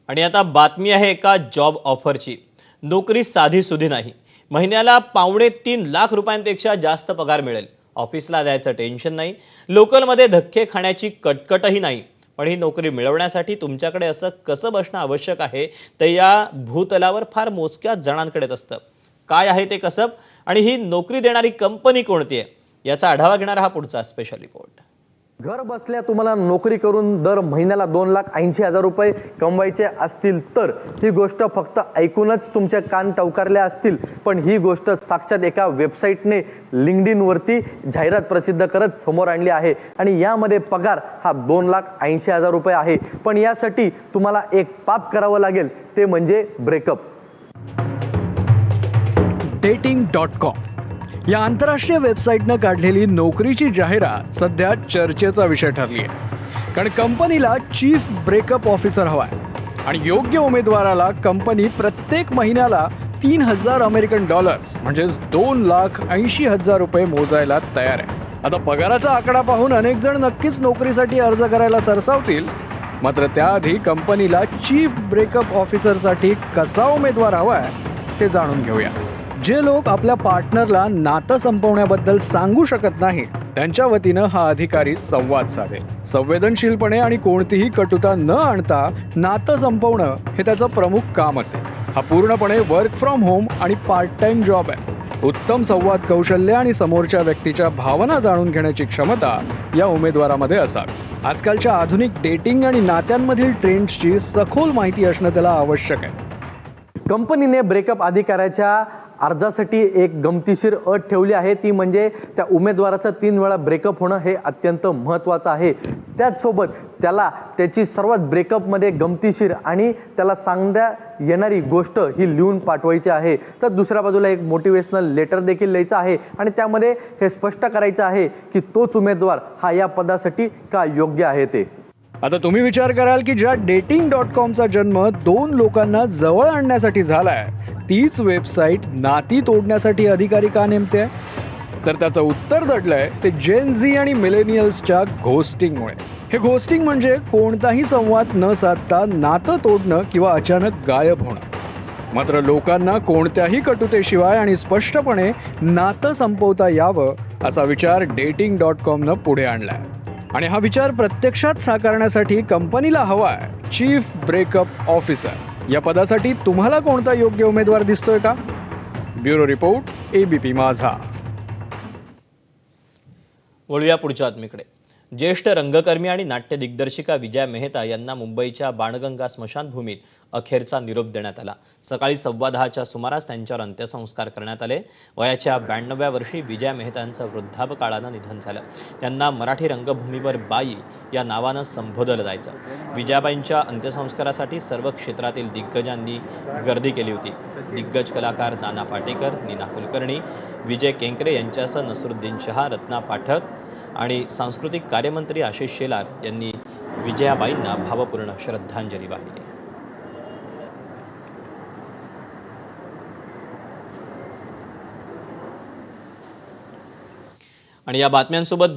आणि आता बातमी आहे एका जॉब ऑफरची। नोकरी साधी सुधी नाही, महिन्याला ₹3.5 लाख रुपयांपेक्षा जास्त पगार मिळेल। ऑफिसला जायचं टेन्शन नाही, लोकलमध्ये धक्के खाण्याची कटकटही नाही। पण ही नोकरी मिळवण्यासाठी तुमच्याकडे असं कसब असणं आवश्यक आहे ते या भूतलावर फार मोजक्याच जणांकडेच असतं। काय आहे ते कसब आणि ही नोकरी देणारी कंपनी कोणती आहे, याचा आढावा घेणारा हा पुढचा स्पेशल रिपोर्ट। घर बसल्या तुम्हाला नोकरी करून दर महिन्याला 2,80,000 रुपये कमवायचे असतील तर ही गोष्ट फक्त ऐकूनच तुमचे कान टवकारले असतील, पण ही गोष्ट साक्षात एका वेबसाईटने लिंक्डइन वरती जाहिरात प्रसिद्ध करत समोर आणली आहे आणि यामध्ये पगार हा 2,80,000 रुपये आहे। पण यासाठी तुम्हाला एक पाप करावं लागेल, ते म्हणजे ब्रेकअप। dating.com या आंतरराष्ट्रीय वेबसाईटनं काढलेली नोकरीची जाहिरात सध्या चर्चेचा विषय ठरली आहे। कारण कंपनीला चीफ ब्रेकअप ऑफिसर हवाय आणि योग्य उमेदवाराला कंपनी प्रत्येक महिन्याला $3,000 म्हणजे $2,80,000 रुपये मोजायला तयार आहे। आता पगाराचा आकडा पाहून अनेक जण नक्कीच नोकरीसाठी अर्ज करायला सरसावतील, मात्र त्याआधी कंपनीला चीफ ब्रेकअप ऑफिसरसाठी कसा उमेदवार हवाय ते जाणून घेऊया। जे लोक आपल्या पार्टनरला नातं संपवण्याबद्दल सांगू शकत नाही, त्यांच्या वतीनं हा अधिकारी संवाद साधेल। संवेदनशीलपणे आणि कोणतीही कटुता न आणता नातं संपवणं हे त्याचं प्रमुख काम असेल। हा पूर्णपणे वर्क फ्रॉम होम आणि पार्ट टाइम जॉब आहे। उत्तम संवाद कौशल्य आणि समोरच्या व्यक्तीच्या भावना जाणून घेण्याची क्षमता या उमेदवारामध्ये असावी। आजकालच्या आधुनिक डेटिंग आणि नात्यांमधील ट्रेंड्सची सखोल माहिती असणं त्याला आवश्यक आहे। कंपनीने ब्रेकअप अधिकाऱ्याच्या अर्जासाठी एक गमतीशीर अट ठेवली आहे, ती म्हणजे त्या उमेदवाराचं 3 वेळा ब्रेकअप होणं हे अत्यंत महत्त्वाचं आहे। त्याचसोबत त्याला त्याची सर्वात ब्रेकअपमध्ये गमतीशीर आणि त्याला सांगता येणारी गोष्ट ही लिहून पाठवायची आहे। तर दुसऱ्या बाजूला एक मोटिवेशनल लेटर देखील लिहायचं आहे आणि त्यामध्ये हे स्पष्ट करायचं आहे की तोच उमेदवार हा या पदासाठी का योग्य आहे ते। आता तुम्ही विचार कराल की ज्या dating.comचा जन्म 2 लोकांना जवळ आणण्यासाठी झालाय, तीच वेबसाईट नाती तोडण्यासाठी अधिकारी का नेमते? तर त्याचं उत्तर दडलंय ते जेन झी आणि मिलेनियल्सच्या घोस्टिंगमुळे। हे घोस्टिंग म्हणजे कोणताही संवाद न साधता नातं तोडणं किंवा अचानक गायब होणं। मात्र लोकांना कोणत्याही कटुतेशिवाय आणि स्पष्टपणे नातं संपवता यावं असा विचार dating.comनं पुढे आणलाय आणि हा विचार प्रत्यक्षात साकारण्यासाठी कंपनीला हवाय चीफ ब्रेकअप ऑफिसर। या पदासाठी तुम्हाला कोणता योग्य उमेदवार दिसतोय का? ब्युरो रिपोर्ट, ABP माझा। वळूया पुढच्या बातमीकडे। ज्येष्ठ रंगकर्मी आणि नाट्य दिग्दर्शिका विजया मेहता यांना मुंबईच्या बाणगंगा स्मशानभूमीत अखेरचा निरोप देण्यात आला। सकाळी 10:15च्या सुमारास त्यांच्यावर अंत्यसंस्कार करण्यात आले। वयाच्या 92व्या वर्षी विजया मेहतांचं वृद्धापकाळानं निधन झालं। त्यांना मराठी रंगभूमीवर बाई या नावानं संबोधलं जायचं। विजयाबाईंच्या अंत्यसंस्कारासाठी सर्व क्षेत्रातील दिग्गजांनी गर्दी केली होती। दिग्गज कलाकार नाना पाटेकर, नीना कुलकर्णी, विजय केंकरे यांच्यासह नसरुद्दीन शहा, रत्ना पाठक आणि सांस्कृतिक कार्यमंत्री आशिष शेलार यांनी विजयाबाईंना भावपूर्ण श्रद्धांजली वाहिली। आणि या बातम्यांसोबत